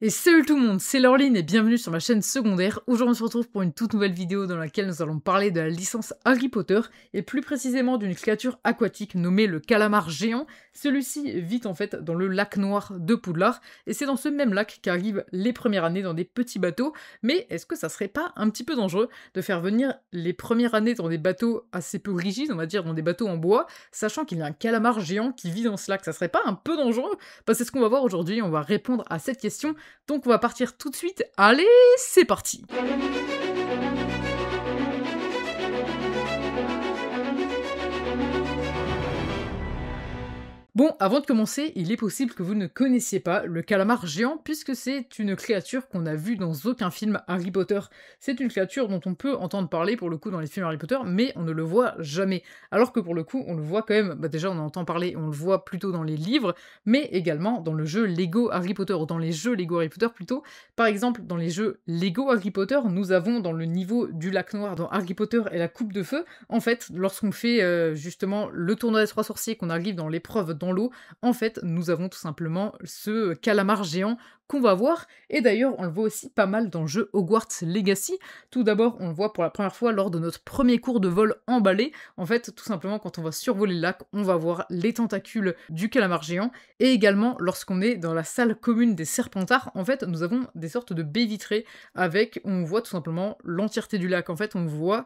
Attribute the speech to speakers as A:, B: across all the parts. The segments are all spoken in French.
A: Et salut tout le monde, c'est Laureline et bienvenue sur ma chaîne secondaire. Aujourd'hui on se retrouve pour une toute nouvelle vidéo dans laquelle nous allons parler de la licence Harry Potter et plus précisément d'une créature aquatique nommée le calamar géant. Celui-ci vit en fait dans le lac noir de Poudlard et c'est dans ce même lac qu'arrivent les premières années dans des petits bateaux. Mais est-ce que ça serait pas un petit peu dangereux de faire venir les premières années dans des bateaux assez peu rigides, on va dire dans des bateaux en bois, sachant qu'il y a un calamar géant qui vit dans ce lac? Ça serait pas un peu dangereux? Bah c'est ce qu'on va voir aujourd'hui, on va répondre à cette question. Donc on va partir tout de suite. Allez, c'est parti! Bon, avant de commencer, il est possible que vous ne connaissiez pas le calamar géant, puisque c'est une créature qu'on a vue dans aucun film Harry Potter. C'est une créature dont on peut entendre parler pour le coup dans les films Harry Potter, mais on ne le voit jamais. Alors que pour le coup, on le voit quand même, déjà on en entend parler, on le voit plutôt dans les livres, mais également dans le jeu Lego Harry Potter, ou dans les jeux Lego Harry Potter plutôt. Par exemple, dans les jeux Lego Harry Potter, nous avons dans le niveau du lac noir dans Harry Potter et la coupe de feu, en fait, lorsqu'on fait justement le tournoi des 3 sorciers, qu'on arrive dans l'épreuve dans l'eau, en fait, nous avons tout simplement ce calamar géant qu'on va voir, et d'ailleurs, on le voit aussi pas mal dans le jeu Hogwarts Legacy. Tout d'abord, on le voit pour la première fois lors de notre premier cours de vol en balai. En fait, tout simplement, quand on va survoler le lac, on va voir les tentacules du calamar géant, et également, lorsqu'on est dans la salle commune des Serpentards, en fait, nous avons des sortes de baies vitrées avec, on voit tout simplement l'entièreté du lac. En fait, on voit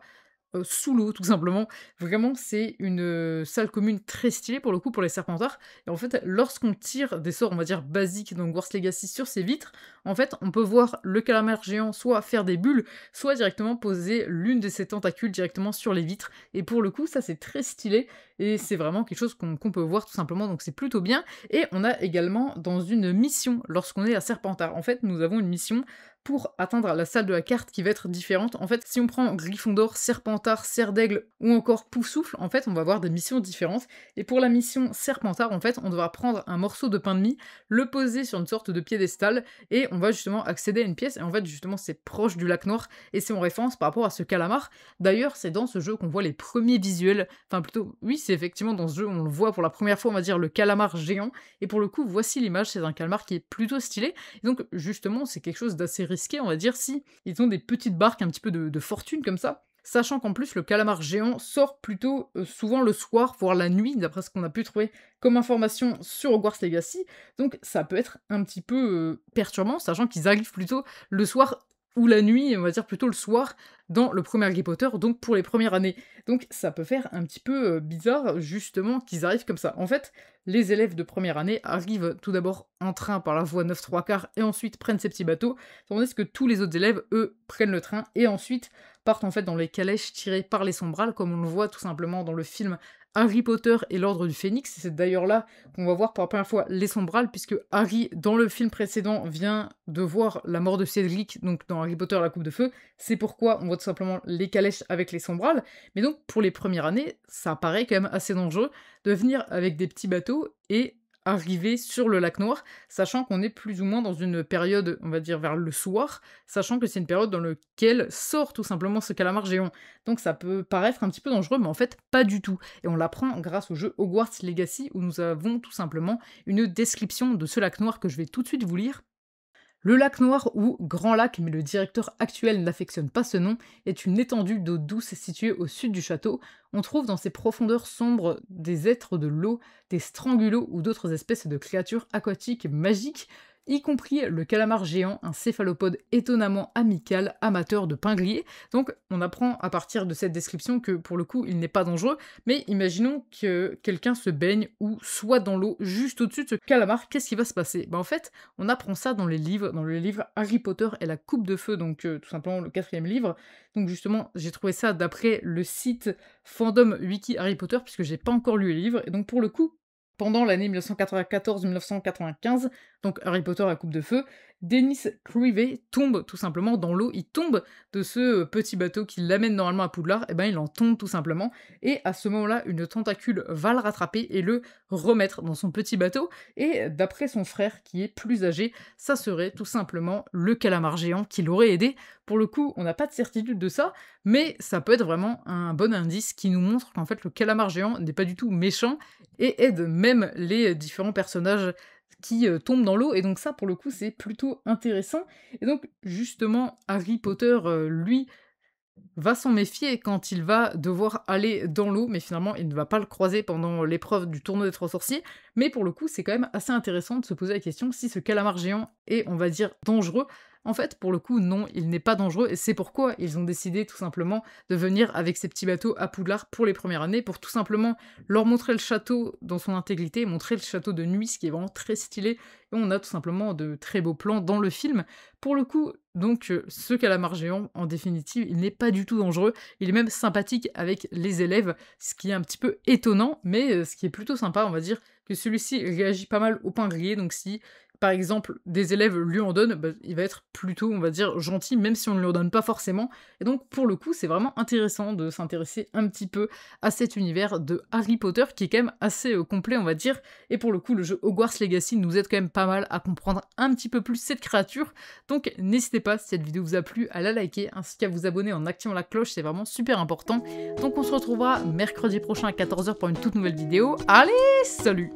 A: sous l'eau, tout simplement. Vraiment, c'est une salle commune très stylée, pour le coup, pour les Serpentards. Et en fait, lorsqu'on tire des sorts, on va dire, basiques dans Hogwarts Legacy sur ces vitres, en fait, on peut voir le calamar géant soit faire des bulles, soit directement poser l'une de ses tentacules directement sur les vitres. Et pour le coup, ça, c'est très stylé, et c'est vraiment quelque chose qu'on peut voir, tout simplement, donc c'est plutôt bien. Et on a également, dans une mission, lorsqu'on est à Serpentard, en fait, nous avons une mission pour atteindre la salle de la carte qui va être différente. En fait, si on prend Gryffondor, Serpentard, Serre d'Aigle ou encore Poufsouffle, en fait, on va avoir des missions différentes. Et pour la mission Serpentard, en fait, on devra prendre un morceau de pain de mie, le poser sur une sorte de piédestal, et on va justement accéder à une pièce. Et en fait, justement, c'est proche du lac noir, et c'est en référence par rapport à ce calamar. D'ailleurs, c'est dans ce jeu qu'on voit les premiers visuels, enfin plutôt, oui, c'est effectivement dans ce jeu, on le voit pour la première fois, on va dire, le calamar géant. Et pour le coup, voici l'image, c'est un calamar qui est plutôt stylé. Et donc, justement, c'est quelque chose d'assez risqué, on va dire, si ils ont des petites barques un petit peu de fortune comme ça, sachant qu'en plus le calamar géant sort plutôt souvent le soir, voire la nuit, d'après ce qu'on a pu trouver comme information sur Hogwarts Legacy, donc ça peut être un petit peu perturbant, sachant qu'ils arrivent plutôt le soir ou la nuit, on va dire plutôt le soir, dans le premier Harry Potter, donc pour les premières années. Donc ça peut faire un petit peu bizarre, justement, qu'ils arrivent comme ça. En fait, les élèves de première année arrivent tout d'abord en train par la voie 9 3/4 et ensuite prennent ces petits bateaux, tandis que tous les autres élèves, eux, prennent le train et ensuite partent en fait dans les calèches tirées par les sombrales, comme on le voit tout simplement dans le film Harry Potter et l'Ordre du Phénix. C'est d'ailleurs là qu'on va voir pour la première fois les sombrales, puisque Harry, dans le film précédent, vient de voir la mort de Cédric, donc dans Harry Potter la coupe de feu. C'est pourquoi on voit tout simplement les calèches avec les sombrales. Mais donc, pour les premières années, ça paraît quand même assez dangereux de venir avec des petits bateaux et arriver sur le lac Noir, sachant qu'on est plus ou moins dans une période, on va dire, vers le soir, sachant que c'est une période dans laquelle sort tout simplement ce calamar géant. Donc ça peut paraître un petit peu dangereux, mais en fait, pas du tout. Et on l'apprend grâce au jeu Hogwarts Legacy, où nous avons tout simplement une description de ce lac noir que je vais tout de suite vous lire. Le lac Noir, ou Grand Lac, mais le directeur actuel n'affectionne pas ce nom, est une étendue d'eau douce située au sud du château. On trouve dans ses profondeurs sombres des êtres de l'eau, des strangulots ou d'autres espèces de créatures aquatiques magiques, y compris le calamar géant, un céphalopode étonnamment amical, amateur de pingriers. Donc on apprend à partir de cette description que pour le coup il n'est pas dangereux, mais imaginons que quelqu'un se baigne ou soit dans l'eau juste au-dessus de ce calamar, qu'est-ce qui va se passer? En fait, on apprend ça dans le livre Harry Potter et la coupe de feu, donc tout simplement le 4e livre. Donc justement, j'ai trouvé ça d'après le site Fandom Wiki Harry Potter, puisque j'ai pas encore lu le livre, et donc pour le coup, pendant l'année 1994-1995, donc Harry Potter la coupe de feu, Dennis Creevey tombe tout simplement dans l'eau, il tombe de ce petit bateau qui l'amène normalement à Poudlard, et ben il en tombe tout simplement, et à ce moment-là, une tentacule va le rattraper et le remettre dans son petit bateau, et d'après son frère qui est plus âgé, ça serait tout simplement le calamar géant qui l'aurait aidé. Pour le coup, on n'a pas de certitude de ça, mais ça peut être vraiment un bon indice qui nous montre qu'en fait le calamar géant n'est pas du tout méchant, et aide même les différents personnages qui tombe dans l'eau, et donc ça, pour le coup, c'est plutôt intéressant. Et donc, justement, Harry Potter, lui, va s'en méfier quand il va devoir aller dans l'eau, mais finalement, il ne va pas le croiser pendant l'épreuve du tournoi des 3 sorciers. Mais pour le coup, c'est quand même assez intéressant de se poser la question si ce calamar géant est, on va dire, dangereux. En fait, pour le coup, non, il n'est pas dangereux, et c'est pourquoi ils ont décidé tout simplement de venir avec ces petits bateaux à Poudlard pour les premières années, pour tout simplement leur montrer le château dans son intégrité, montrer le château de nuit, ce qui est vraiment très stylé, et on a tout simplement de très beaux plans dans le film. Pour le coup, donc, ce calamar géant, en définitive, il n'est pas du tout dangereux, il est même sympathique avec les élèves, ce qui est un petit peu étonnant, mais ce qui est plutôt sympa, on va dire, que celui-ci réagit pas mal au pain grillé, donc si, par exemple, des élèves lui en donnent, bah, il va être plutôt, on va dire, gentil, même si on ne lui en donne pas forcément. Et donc, pour le coup, c'est vraiment intéressant de s'intéresser un petit peu à cet univers de Harry Potter, qui est quand même assez complet, on va dire. Et pour le coup, le jeu Hogwarts Legacy nous aide quand même pas mal à comprendre un petit peu plus cette créature. Donc, n'hésitez pas, si cette vidéo vous a plu, à la liker, ainsi qu'à vous abonner en activant la cloche, c'est vraiment super important. Donc, on se retrouvera mercredi prochain à 14 h pour une toute nouvelle vidéo. Allez, salut!